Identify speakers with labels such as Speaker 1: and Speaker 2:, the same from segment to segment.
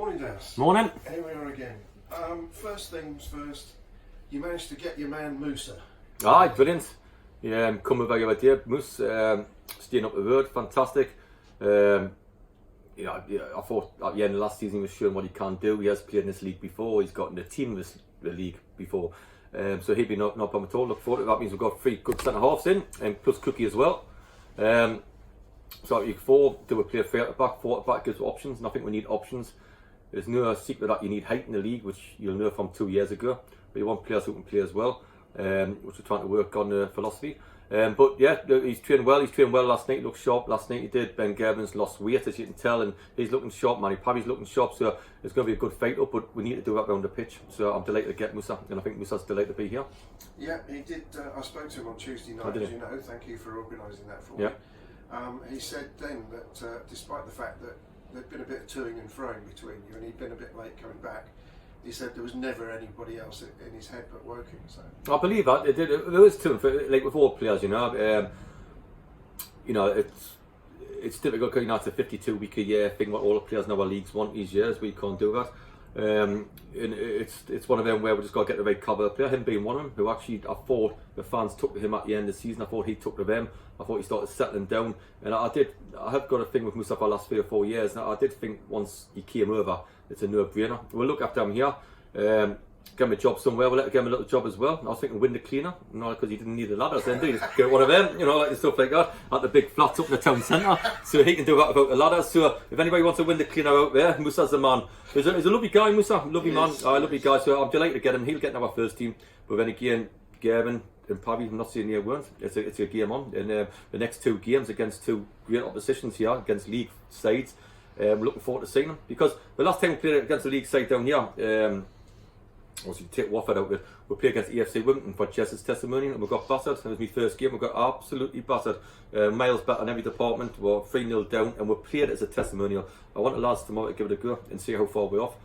Speaker 1: Morning, Dowse.
Speaker 2: Morning.
Speaker 1: Here we are again. First things first, you managed to get your man Musa.
Speaker 2: Aye, brilliant. Yeah, come with your idea, Moose. Staying up the road, fantastic. I thought at the end of last season he was showing what he can do. He has played in this league before. He's got in the team of the league before. So he'd be no problem at all. Look forward to that. Means we've got 3 good centre halves in, and plus Cookie as well. So you 4 do a player 3 at the back, 4 at the back gives options, and I think we need options. There's no secret that you need height in the league, which you'll know from 2 years ago. But you want players who can play as well, which we're trying to work on the philosophy. But yeah, he's trained well. He's trained well last night. Looked sharp last night. He did. Ben Gervin's lost weight, as you can tell, and he's looking sharp. Manny Pabby's looking sharp. So it's going to be a good fight up. But we need to do that around the pitch. So I'm delighted to get Musa, and I think Musa's delighted to be here.
Speaker 1: Yeah, he did. I spoke to him on Tuesday night. As you know, thank you for organising that for me. He said then that despite the fact that there'd been a bit of toing and froing between you, and he'd been a bit late coming back, he said there was never anybody else in his head but Woking. So
Speaker 2: I believe that there was toing, like with all players, it's difficult because it's a 52-week a year thing. What all the players in our leagues want these years, we can't do that. And it's one of them where we just got to get the right cover player. Him being one of them, who actually I thought the fans took to him at the end of the season. I thought he took to them. I thought he started settling down, and I have got a thing with Musa for the last 3 or 4 years. And I did think once he came over, it's a no-brainer. We'll look after him here. Give him a job somewhere. We'll let him give him a little job as well. I was thinking window cleaner, not because he didn't need a ladder, then do you? Just get one of them, like stuff like that, at the big flats up in the town centre. So he can do that without a ladder. So if anybody wants a window cleaner out there, Musa's the man. He's a lovely guy, Musa, lovely man. Lovely guy. So I'm delighted to get him. He'll get in our first team. But then again, Gavin and Pabby, I'm not saying they weren't. It's a game on. And the next 2 games against 2 great oppositions here, against league sides. We're looking forward to seeing them, because the last time we played against the league side down here, obviously take Watford out, we played against EFC Wimbledon for Jess's testimony, and we got battered. It was my first game. We got absolutely battered. Miles better in every department. We were 3-0 down, and we played as a testimonial. I want the lads tomorrow to give it a go and see how far we're off.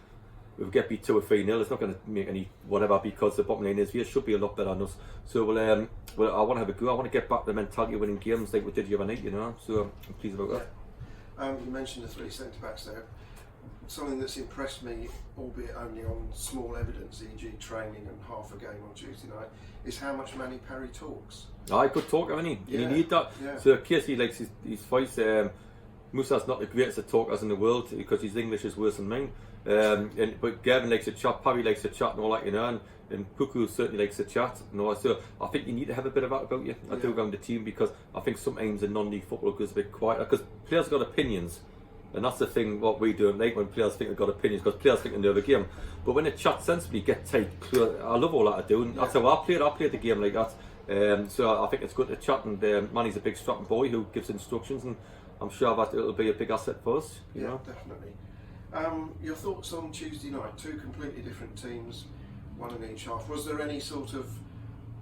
Speaker 2: If we get beat 2 or 3-0, it's not going to make any whatever, because the bottom line is we should be a lot better than us. So I want to have a go. I want to get back to the mentality of winning games like we did the other night, So I'm pleased about that.
Speaker 1: You mentioned the 3 centre backs there. Something that's impressed me, albeit only on small evidence, e.g. training and half a game on Tuesday night, is how much Manny Parry talks.
Speaker 2: Good talker, isn't he?
Speaker 1: Yeah.
Speaker 2: You need that.
Speaker 1: Yeah.
Speaker 2: So Casey likes his voice. Musa's not the greatest of talkers in the world, because his English is worse than mine. But Gavin likes to chat, Parry likes to chat and all that, and Puku certainly likes to chat. So I think you need to have a bit of that about you. I do around the team, because I think sometimes in non-league football goes a bit quieter, because players have got opinions. And that's the thing, what we do, like when players think they've got opinions, because players think they know the game. But when they chat sensibly, get tight, clear, I love all that I do, and that's how I played the game like that. So I think it's good to chat, and Manny's a big strapping boy who gives instructions, and I'm sure that it'll be a big asset for us. You know?
Speaker 1: Definitely. Your thoughts on Tuesday night? 2 completely different teams, 1 in each half. Was there any sort of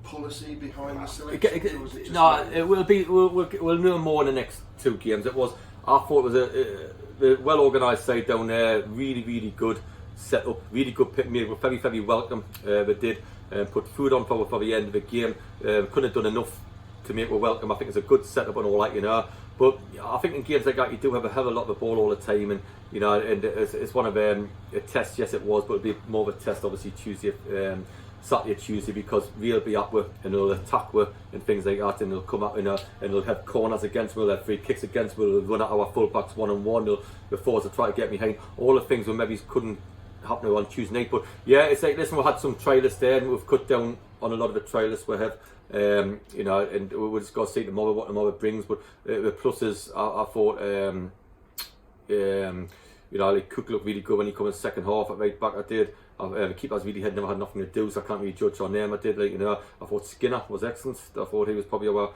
Speaker 1: policy behind the selection?
Speaker 2: It will be. We'll know more in the next 2 games. I thought it was a well organised side down there. Really, really good set up. Really good pick. Made. We're very, very welcome. They did put food on for the end of the game. Couldn't have done enough to make it welcome. I think it's a good setup and all that, But I think in games like that, you do have a hell of a lot of the ball all the time, and and it's one of them a test. Yes, it was, but it'll be more of a test, obviously Saturday, Tuesday, because we'll be up with, and they'll attack with and things like that, and they'll come up and they'll have corners against, we'll have free kicks against, we'll run at our full-backs 1-on-1, the forwards will try to get behind. All the things that maybe couldn't happen on Tuesday night. But yeah, it's like, listen, we had some trialists there, and we've cut down on a lot of the trialists we have. And we'll just got to see tomorrow what tomorrow brings. But the pluses, I thought, like Cook looked really good when he came in the second half at right back. I did. The keepers really had never had nothing to do, so I can't really judge on them. I did, I thought Skinner was excellent. I thought he was probably our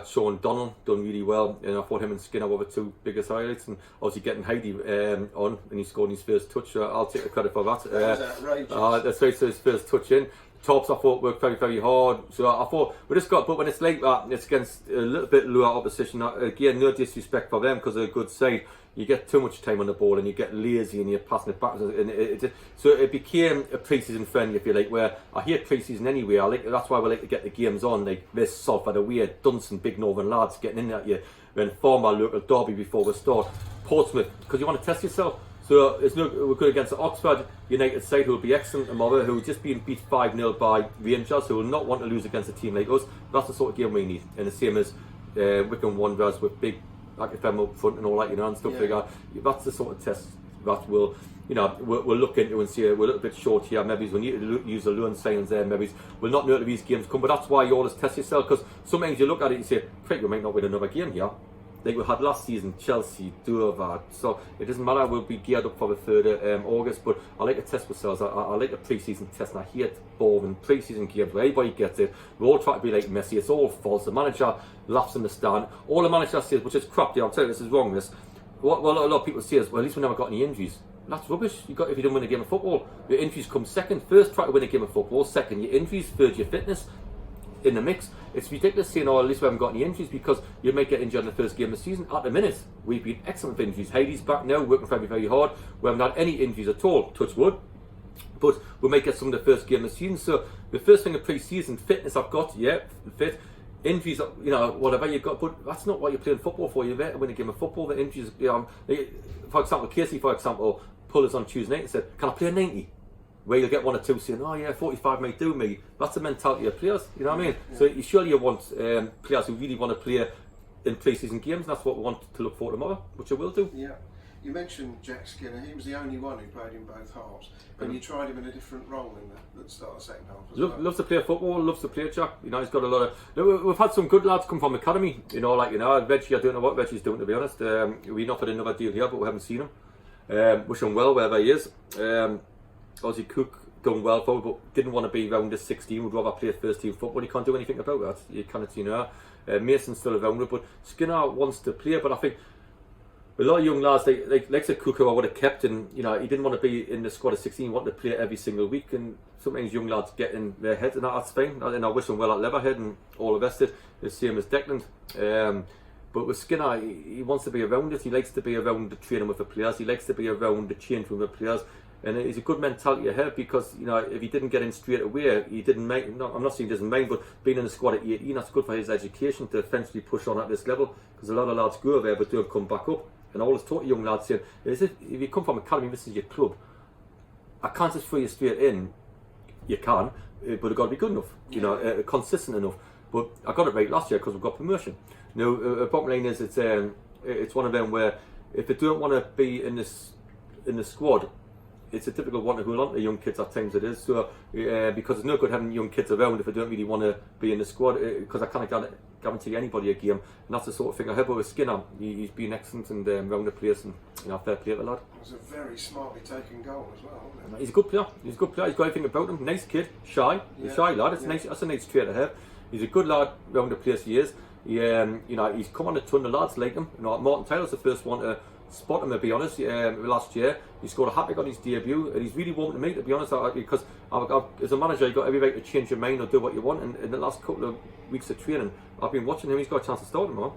Speaker 2: Sean Donald done really well, and I thought him and Skinner were the 2 biggest highlights. And obviously getting Heidi on, and he scored his first touch. So I'll take the credit for that.
Speaker 1: That was outrageous.
Speaker 2: That's right. So his first touch in. Tops, I thought, worked very, very hard. So I thought we just got, but when it's like that, it's against a little bit lower opposition. Again, no disrespect for them, because they're a good side. You get too much time on the ball, and you get lazy, and you're passing it back. And so it became a pre-season friendly, if you like. Where I hate pre-season anyway. That's why we like to get the games on, like this Salford away, Dunson, big Northern lads getting in at you. Then former local derby before we start. Portsmouth, because you want to test yourself. So it's no, we're good against the Oxford United side, who will be excellent tomorrow, who have just been beat 5-0 by Rangers, who will not want to lose against a team like us. That's the sort of game we need, and the same as Wycombe Wanderers with big like FM up front and all that, and stuff like that. That's the sort of test that we'll look into and see. We're a little bit short here. Maybe we need to use the loan signings there. Maybe we'll not know till these games come. But that's why you always test yourself, because sometimes you look at it and you say, "Craig, we might not win another game here." Like we had last season, Chelsea, Dover. So it doesn't matter. We'll be geared up for the 3rd of August. But I like to test ourselves. I like the pre-season test. And I hate boring pre-season games where everybody gets it. We all try to be like Messi. It's all false. The manager laughs in the stand. All the manager says, which is crap. I'm telling you, this is wrong. What a lot of people say is, well, at least we never got any injuries. That's rubbish. If you don't win a game of football, your injuries come second. First, try to win a game of football. Second, your injuries. Third, your fitness. In the mix, it's ridiculous saying, "Oh, at least we haven't got any injuries," because you might get injured in the first game of the season. At the minute, we've been excellent with injuries. Heidi's back now, working very, very hard. We haven't had any injuries at all, touch wood. But we might get some of the first game of the season. So the first thing of pre-season, fitness I've got, fit. Injuries, whatever you've got, but that's not what you're playing football for. You're there to win a game of football. The injuries, for example, Casey, pulled us on Tuesday night and said, "Can I play 90? Where you'll get one or two saying, "Oh yeah, 45 may do me." That's the mentality of players, you know what I mean? Yeah. So you want players who really want to play in pre-season games, and that's what we want to look for tomorrow, which I will do.
Speaker 1: Yeah. You mentioned Jack Skinner. He was the only one who played in both halves, and you tried him in a different role in the start of the second half.
Speaker 2: Loves to play football, loves to play Jack. He's got a lot of. We've had some good lads come from academy. Reggie. I don't know what Reggie's doing, to be honest. We offered another deal here, but we haven't seen him. Wish him well wherever he is. Ozzy Cook done well for, but didn't want to be round as 16. Would rather play first team football. He can't do anything about that. You cannot, Mason's still around, but Skinner wants to play. But I think a lot of young lads, like Cook, who I would have kept, and he didn't want to be in the squad of 16. He wanted to play every single week, and sometimes young lads get in their heads, and that's fine. And I wish him well at Leatherhead and all the rest of it. The same as Declan. But with Skinner, he wants to be around it. He likes to be around the training with the players. He likes to be around the change room with the players. And he's a good mentality ahead, because if he didn't get in straight away, he didn't mind. No, I'm not saying he doesn't mind, but being in the squad at 18, that's good for his education to eventually push on at this level, because a lot of lads go there but don't come back up. And I always talk to young lads saying, if you come from academy, this is your club. I can't just throw you straight in. You can, but it's got to be good enough, consistent enough. But I got it right last year because we got promotion. Now, bottom line is it's one of them where if they don't want to be in the squad, it's a difficult one to hold on to young kids at times. It is so because it's no good having young kids around if they don't really want to be in the squad, because I can't guarantee anybody a game, and that's the sort of thing I have with Skinner. He's been excellent and around the place, and fair play to the lad.
Speaker 1: It was a very smartly taken goal as well, wasn't it?
Speaker 2: He's a good player. He's got everything about him. Nice kid, shy, shy lad. It's nice. That's a nice trait to have. He's a good lad around the place. He is. He's come on a ton of lads like him. Martin Taylor's the first one to spot him, to be honest. Last year he scored a hat-trick on his debut, and he's really warm to me, to be honest, because as a manager you've got every right to change your mind or do what you want, and in the last couple of weeks of training I've been watching him. He's got a chance to start tomorrow.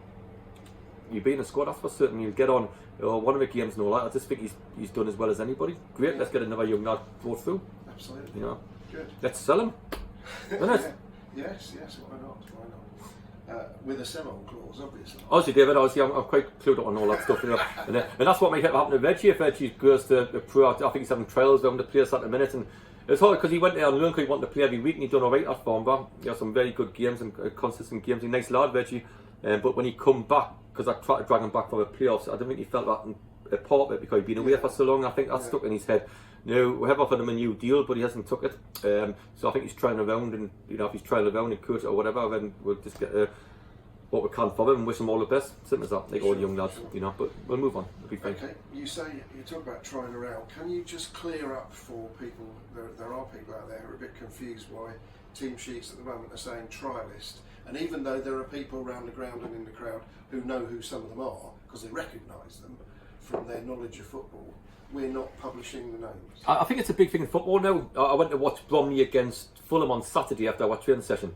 Speaker 2: You'll be in the squad, that's for certain. You'll get on one of the games and all that. I just think he's done as well as anybody. Great. Let's get another young lad brought through.
Speaker 1: Absolutely. Good.
Speaker 2: Let's sell him. Isn't it?
Speaker 1: Yes, why not? With a sell-on clause, obviously.
Speaker 2: Obviously, David, I'm quite clued up on all that stuff, and that's what might happen to Reggie if Reggie goes to the pro. I think he's having trials around the place at the minute, and it's hard because he went there on loan because he wanted to play every week, and he's done alright at Farnborough. He has some very good games and consistent games. He's a nice lad, Reggie, but when he come back, because I tried to drag him back for the playoffs, I don't think he felt that a part of it because he'd been away for so long. I think that stuck in his head. Now, we have offered him a new deal, but he hasn't took it. So I think he's trying around, and if he's trying around and coach or whatever, then we'll just get what we can for him and wish him all the best. Simple as that, like all young lads, but we'll move on. It'll be fine.
Speaker 1: Okay, you talk about trying around. Can you just clear up for people, there are people out there who are a bit confused why team sheets at the moment are saying trialist, and even though there are people around the ground and in the crowd who know who some of them are, because they recognise them from their knowledge of football, we're not publishing the names.
Speaker 2: I think it's a big thing in football now. I went to watch Bromley against Fulham on Saturday after our training session,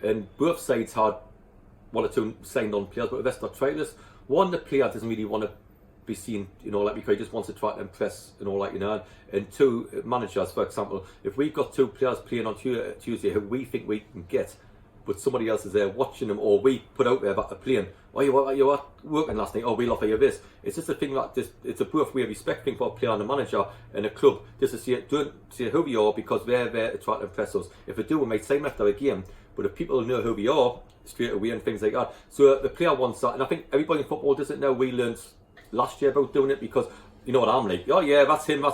Speaker 2: and both sides had one or two signed on players, but the rest are trailers. One, the player doesn't really want to be seen, because he just wants to try to impress and all that, And two, managers, for example, if we've got two players playing on Tuesday who we think we can get, but somebody else is there watching them, or we put out there about the playing. Oh, you were working last night. Oh, we'll offer you this. It's just a thing like this. It's a both way of respect thing for a player and a manager and a club, just to see who we are, because they're there to try to impress us. If we do, we might say after a game, but if people know who we are straight away and things like that. So the player wants that, and I think everybody in football does it now. We learned last year about doing it, because you know what I'm like. Oh yeah, that's him.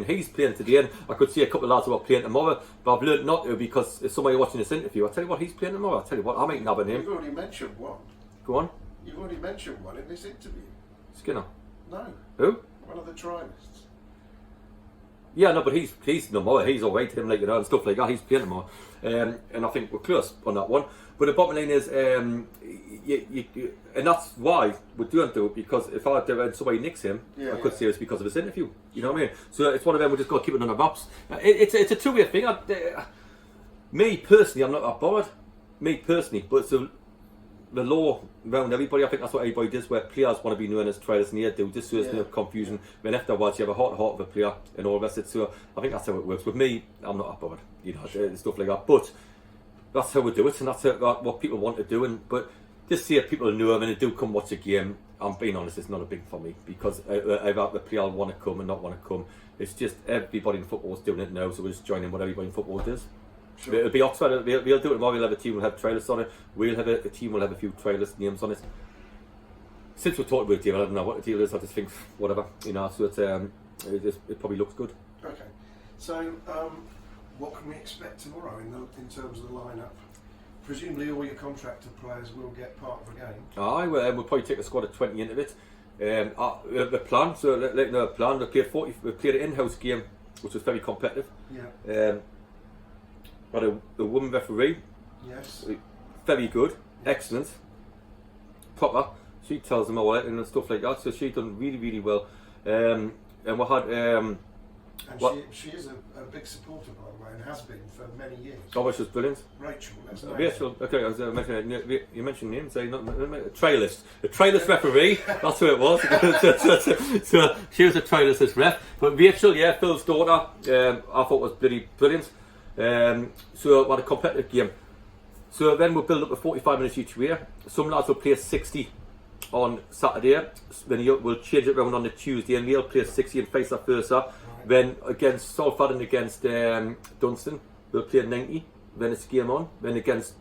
Speaker 2: He's playing today, and I could see a couple of lads who are playing tomorrow, but I've learned not to, because if somebody watching this interview, I tell you what, he's playing tomorrow. I tell you what, I might nab him.
Speaker 1: You've already mentioned one.
Speaker 2: Go on.
Speaker 1: You've already mentioned one in this interview.
Speaker 2: Skinner.
Speaker 1: No.
Speaker 2: Who?
Speaker 1: One of the trialists.
Speaker 2: Yeah, no, but he's no more. He's alright, him, like, you know, and stuff like that. He's playing tomorrow, and I think we're close on that one. But the bottom line is, and that's why we don't do it, because if I do and somebody nicks him, I could say it's because of this interview. You know what I mean? So it's one of them. We just got to keep it on the wraps. It's a two-way thing. Me personally, I'm not that bothered. Me personally, but so the law around everybody, I think that's what everybody does, where players want to be known as trialists, and they do, just so there's no confusion. Then afterwards, you have a heart of a player and all the rest of it. So I think that's how it works. With me, I'm not that bothered. You know, stuff like that. But that's how we do it, and that's what people want to do. But just see if people know them and they do come watch a game. I'm being honest, it's not a big for me, because either the player want to come and not want to come. It's just everybody in football is doing it now, so we're just joining what everybody in football does. Sure. It'll be Oxford. We'll do it tomorrow. We'll have a team. We'll have trailers on it. We'll have a team. We'll have a few trailers names on it. Since we're talking about the deal, I don't know what the deal is. I just think whatever, you know. So it probably looks good.
Speaker 1: Okay. So what can we expect tomorrow in terms of the lineup? Presumably, all your contracted players will get part of the game.
Speaker 2: Aye, we'll probably take a squad of 20 into it. The plan. So let you know the plan. We played an in-house game, which was very competitive.
Speaker 1: Yeah.
Speaker 2: Had a woman referee.
Speaker 1: Yes.
Speaker 2: Very good. Yes. Excellent. Proper. She tells them all it and stuff like that. So she done really, really well. And we had.
Speaker 1: And she is a big supporter, by the way, and has been for many years.
Speaker 2: Oh, she's brilliant.
Speaker 1: Rachel. That's
Speaker 2: Rachel. Okay, I was mentioning you mentioned names. Say not a trailist. A trailist referee. That's who it was. So she was a trailist ref. But Rachel, Phil's daughter, I thought was bloody brilliant. So we had a competitive game. So then we'll build up to 45 minutes each way. Some lads will play 60 on Saturday. Then we'll change it around on the Tuesday, and they'll play 60 and vice versa. Right. Then against Salford and against Dunstan, we'll play 90. Then it's game on. Then against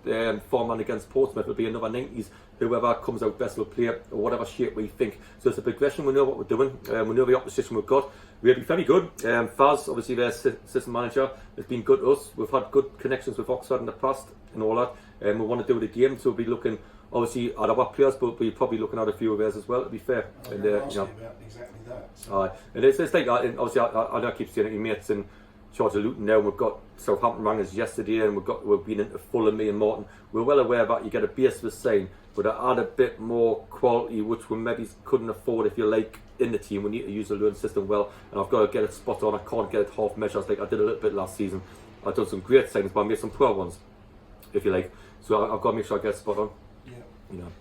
Speaker 2: Foreman against Portsmouth, will be another 90s. Whoever comes out best will play, or whatever shape we think. So it's a progression. We know what we're doing. We know the opposition we've got. We'll be very good. Faz, obviously their assistant manager, has been good to us. We've had good connections with Oxford in the past and all that. We want to do it again, so we'll be looking obviously at our players, but we'll probably looking at a few of theirs as well, to be fair.
Speaker 1: And you know, about exactly that. So.
Speaker 2: And it's like that, and obviously I know I keep saying it, your mates in charge of Luton now, and we've got Southampton rang us yesterday, and we've been into Fulham, me and Martin. We're well aware that you get a base for saying, but I add a bit more quality, which we maybe couldn't afford, if you like, in the team. We need to use the learning system well, and I've got to get it spot on. I can't get it half measures like I did a little bit last season. I've done some great signings, but I made some poor ones, if you like. So I've got to make sure I get it spot on.
Speaker 1: Yeah.
Speaker 2: You know.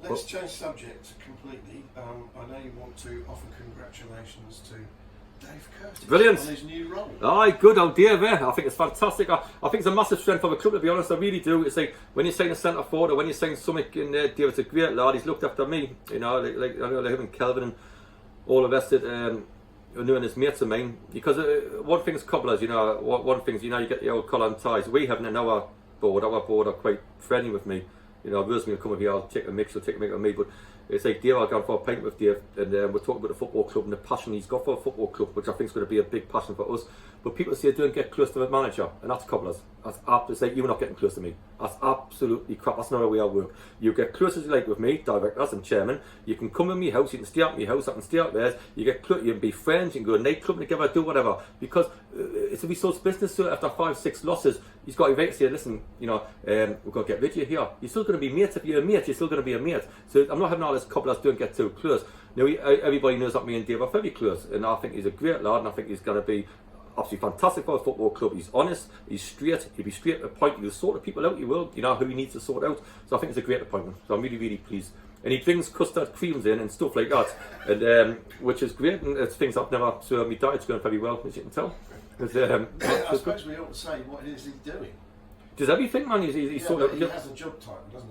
Speaker 1: Let's change subject completely. I know you want to offer congratulations to Dave Curtis.
Speaker 2: Brilliant.
Speaker 1: On his new role.
Speaker 2: Aye, good idea there. I think it's fantastic. I think it's a massive strength of the club, to be honest. I really do. It's like when you sign a centre forward, or when you sign something in there, David's a great lad. He's looked after me. You know, like I know him and Kelvin and all the rest of it. Knowing his mates of mine, because one thing's cobblers, you know. One thing's, you know, you get the old collar and ties. We haven't in our board. Our board are quite friendly with me. You know, Rosemary will come up here, I'll take a mix, she'll take a mix with me, but it's like Dave, I'll go for a pint with Dave, and we're talking about the football club and the passion he's got for a football club, which I think is going to be a big passion for us. But people say don't get close to the manager, and that's cobblers. That's it's like, you're not getting close to me. That's absolutely crap. That's not how we all work. You get close as you like with me, directors and chairman. You can come in my house, you can stay at my house, I can stay out theirs. You get close, you can be friends, you can go to nightclub together, do whatever. Because it's a resource business, so after 5-6 losses, he's got to say, listen, you know, we've got to get rid of you here. You're still going to be mates. If you're a mate, you're still going to be a mate. So I'm not having all this cobblers, don't get too close. Now, everybody knows that me and Dave are very close, and I think he's a great lad, and I think he's going to be absolutely fantastic for a football club. He's honest, he's straight, he'll be straight to the point. He'll sort the people out, he will, you know, who he needs to sort out. So I think it's a great appointment. So I'm really, really pleased. And he brings custard creams in and stuff like that, and which is great, and it's things I've never, so my diet's going very well, as you can tell.
Speaker 1: I suppose we ought to say what it is he's doing.
Speaker 2: does everything, man. He's sort of.
Speaker 1: He has a job title, doesn't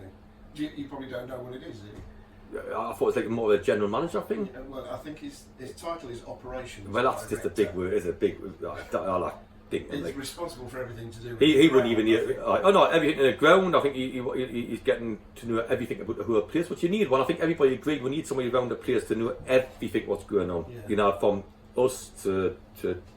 Speaker 1: he? You probably don't know what it is, do you?
Speaker 2: I thought it was like more of a general manager thing.
Speaker 1: Yeah, well, I think his title is operations.
Speaker 2: Well, that's just a big word. It's a big. I like.
Speaker 1: He's responsible for everything to do with
Speaker 2: he wouldn't even oh no, everything in the ground. I think he's getting to know everything about the whole place, which you need. Well, I think everybody agreed we need somebody around the place to know everything what's going on.
Speaker 1: Yeah.
Speaker 2: You know, from us to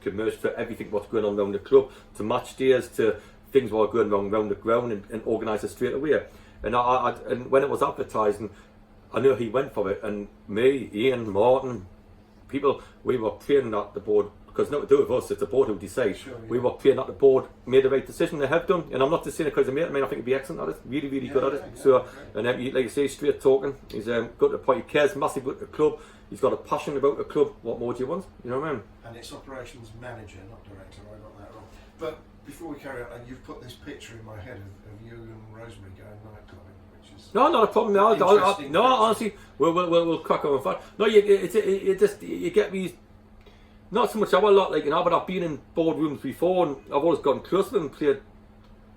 Speaker 2: commercial, to everything what's going on around the club, to match days, to things what are going wrong around the ground, and organise it straight away. And and when it was advertising, I knew he went for it, and me, Ian, Martin, people, we were praying that the board. Because nothing to do with us, it's the board who decides. Sure, yeah. We were praying that the board made the right decision. They have done, and I'm not just saying it because of me. I mean, I think he'd be excellent at it, really, really good at it. Yeah, so, and then, like you say, straight talking. He's got to the point. He cares massively about the club. He's got a passion about the club. What more do you want? You know what I mean?
Speaker 1: And it's operations manager, not director. I got that wrong. But before we carry on, and you've put this picture in my head of you and Rosemary going nightclubbing, which is
Speaker 2: no, not a problem. No, honestly, we'll crack on with that. No, you get these. Not so much our lot, like, you know, but I've been in boardrooms before, and I've always gotten close to them, played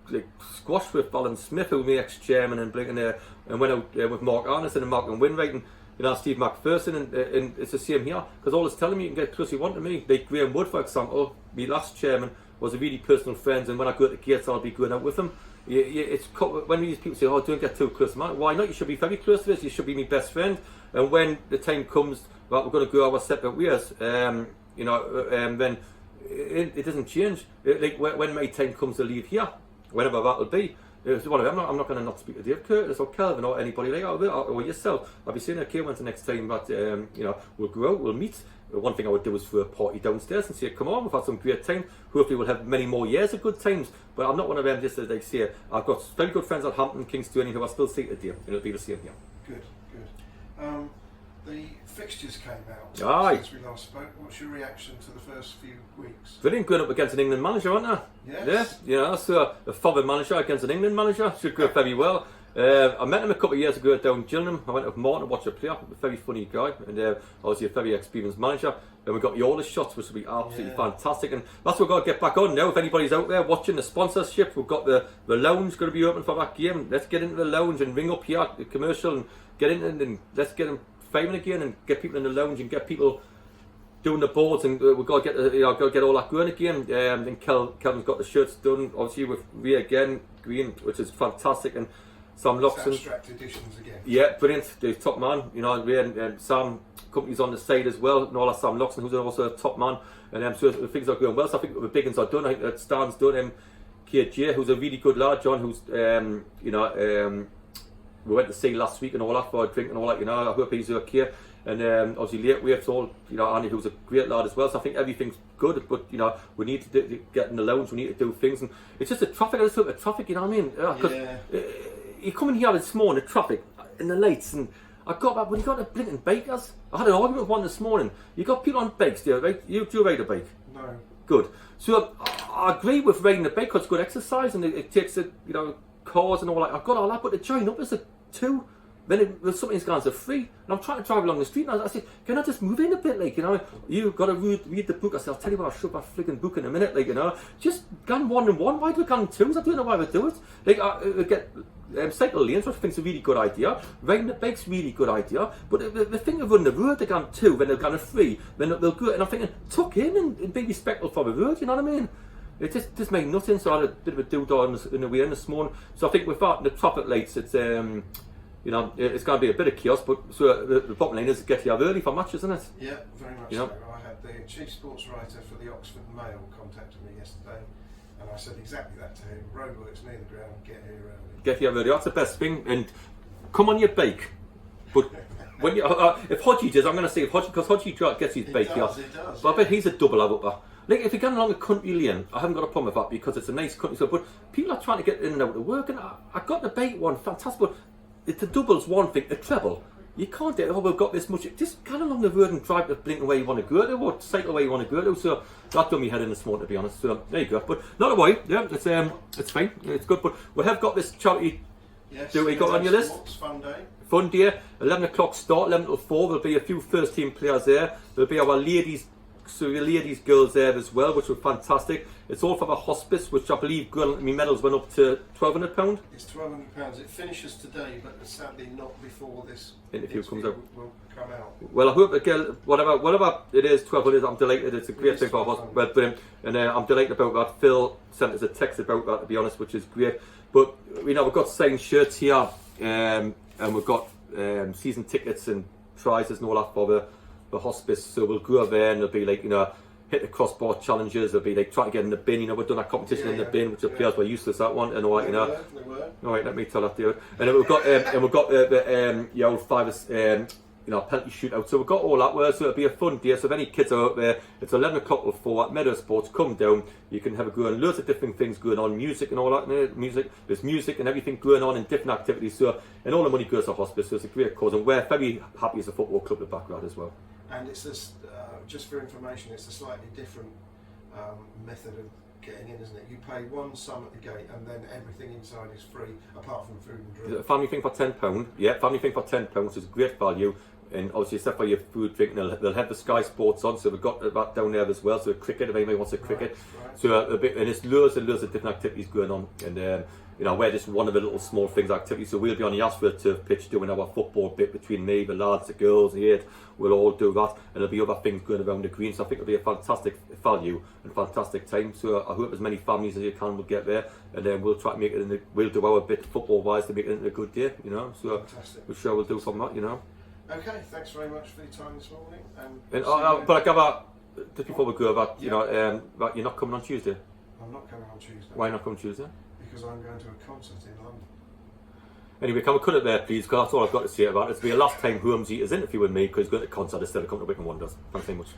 Speaker 2: like squash with Alan Smith, who was my ex-chairman, and went out with Mark Arneson and Mark and Winwright, and you know, Steve McPherson, and it's the same here, because all it's telling me you can get close you want to me. Like Graham Wood, for example, my last chairman, was a really personal friend, and when I go to the gates, I'll be going out with him. It's when these people say, "Oh, don't get too close, man." Why not? You should be very close to us. You should be my best friend. And when the time comes that we're going to go our separate ways, you know, then it doesn't change. Like when my time comes to leave here, whenever that'll be, it's one of them. I'm not going to not speak to Dave Curtis or Kelvin or anybody like that, or yourself. I'll be saying, okay, when's the next time that you know, we'll go out, we'll meet. One thing I would do is throw a party downstairs and say, come on, we've had some great time. Hopefully we'll have many more years of good times. But I'm not one of them just as they say. I've got very good friends at Hampton, Kingston, who I still see today, and it'll be the same here.
Speaker 1: Good. The fixtures came out since we last spoke. What's your reaction to the first few weeks?
Speaker 2: Brilliant, going up against an England manager, aren't they?
Speaker 1: Yes.
Speaker 2: Yeah, you know, so a foreign manager against an England manager should go very well. I met him a couple of years ago down Gillingham. I went with Martin to watch a play. A very funny guy, and obviously a very experienced manager. And we got Yola shots, which will be absolutely fantastic. And that's what we've got to get back on now. If anybody's out there watching the sponsorship, we've got the lounge going to be open for that game. Let's get into the lounge and ring up here the commercial and get in and let's get them framing again and get people in the lounge and get people doing the boards, and we've got to get all that going again. Then Kelvin's got the shirts done, obviously with Ray again, green, which is fantastic, and Sam Loxton.
Speaker 1: Abstract editions again.
Speaker 2: Yeah, brilliant. The top man, you know, Ray and Sam companies on the side as well, and all that Sam Loxton, who's also a top man, and so things are going well. So I think the big ones are done. I think that Stan's done. KJ, who's a really good lad, John, who's you know. We went to see last week and all that for a drink and all that, you know. I hope he's okay. And obviously late waves, all, you know, Andy, who's a great lad as well. So I think everything's good, but you know, we need to get in the lounge. We need to do things, and it's just the traffic. I just look at traffic, you know what I mean? Because you come in here this morning, the traffic and the lights, and I got back when you got the blinking bikers. I had an argument with one this morning. You got people on bikes there, right? Do you ride a bike?
Speaker 1: No.
Speaker 2: Good. So I agree with riding a bike because it's good exercise and it takes the, you know, cars and all that. I've got all that, but to join up as a two, then something's gone to three, and I'm trying to drive along the street, and I said, can I just move in a bit, like, you know, you've got to read the book. I said, I'll tell you what, I'll shove that flipping book in a minute, like, you know, just gone 1 and 1, why do we gone 2s? I don't know why we do it. Like, I get cycle lanes, which I think is a really good idea. Riding the bike's really good idea, but the thing of running the road, they've gone 2, then they've gone a 3, then they'll go, and I'm thinking, tuck in and be respectful for the road, you know what I mean? It just made nothing, so I had a bit of a doodah in the way in this morning. So I think with that, the traffic lights, it's you know, it's going to be a bit of chaos, but so the bottom line is to get here early for matches, isn't it?
Speaker 1: Yeah, very much so. I had the chief sports writer for the Oxford Mail contacted me yesterday, and I said exactly that to him. Roadworks near the ground, get here early. Get here
Speaker 2: early, that's the best thing, and come on your bike. But when you, if Hodgie does, I'm going to say if Hodgie, because Hodgie gets his bike here, but I bet he's a double upper. Like, if you're going along a country lane, I haven't got a problem with that because it's a nice country, so, but people are trying to get in and out of work, and I got the bike one, fantastic, but the double's one thing, the treble, you can't do, oh, we've got this much, just get along the road and drive the blinking way you want to go to, or cycle where you want to go to, so that done me head in this morning, to be honest, so there you go, but not a worry, yeah, it's fine, it's good, but we have got this charity, do we got on your list? Fun day, 11 o'clock start, 11 till 4, there'll be a few first team players there, there'll be our ladies so the ladies, girls there as well, which were fantastic. It's all for the hospice, which I believe my medals went up to £1,200.
Speaker 1: It's £1,200. It finishes today, but sadly not before this
Speaker 2: interview comes out.
Speaker 1: Will come out.
Speaker 2: Well, I hope again, whatever it is, 1,200. I'm delighted. It's a great thing for our hospital. Well, brilliant. And I'm delighted about that. Phil sent us a text about that, to be honest, which is great. But we've got signed shirts here, and we've got season tickets and prizes and all that for the hospice. So we'll go there and it'll be like, hit the crossbar challenges. It'll be like trying to get in the bin. We've done a competition in the bin, which the players were useless that one. And all right,
Speaker 1: They were.
Speaker 2: All right, let me tell that to you. And then we've got the old fivers, penalty shootout. So we've got all that. So it'll be a fun day. So if any kids are out there, it's 11 o'clock till 4 at Meadow Sports. Come down. You can have a go on. Loads of different things going on. Music and all that. There's music and everything going on and different activities. So and all the money goes to hospice. So it's a great cause, and we're very happy as a football club to back that as well.
Speaker 1: And it's this, just for information, it's a slightly different method of getting in, isn't it? You pay one sum at the gate, and then everything inside is free, apart from food and drink.
Speaker 2: A family thing for £10. Yeah, family thing for £10 is great value. And obviously, except for your food, drink, and they'll have the Sky Sports on, so we've got that down there as well. So cricket, if anybody wants a cricket,
Speaker 1: right.
Speaker 2: So and it's loads and loads of different activities going on, and we're just one of the little small things activities. So we'll be on the asphalt turf pitch doing our football bit between me, the lads, the girls, the eight. We'll all do that, and there'll be other things going around the green. So I think it'll be a fantastic value and fantastic time. So I hope as many families as you can will get there, and then we'll try to make it. We'll do our bit football wise to make it into a good day. So
Speaker 1: Fantastic.
Speaker 2: we're sure we'll do from that.
Speaker 1: Okay, thanks very much for your time this morning.
Speaker 2: But I gather, just before we go, that that you're not coming on Tuesday.
Speaker 1: I'm not coming on Tuesday.
Speaker 2: Why not coming Tuesday?
Speaker 1: Because I'm going to a concert in London.
Speaker 2: Anyway, can we cut it there, please? Because that's all I've got to say about it. It's be the last time Holmesy is interviewing me because he's going to a concert instead of coming to Wigan Wonders. Thanks very much.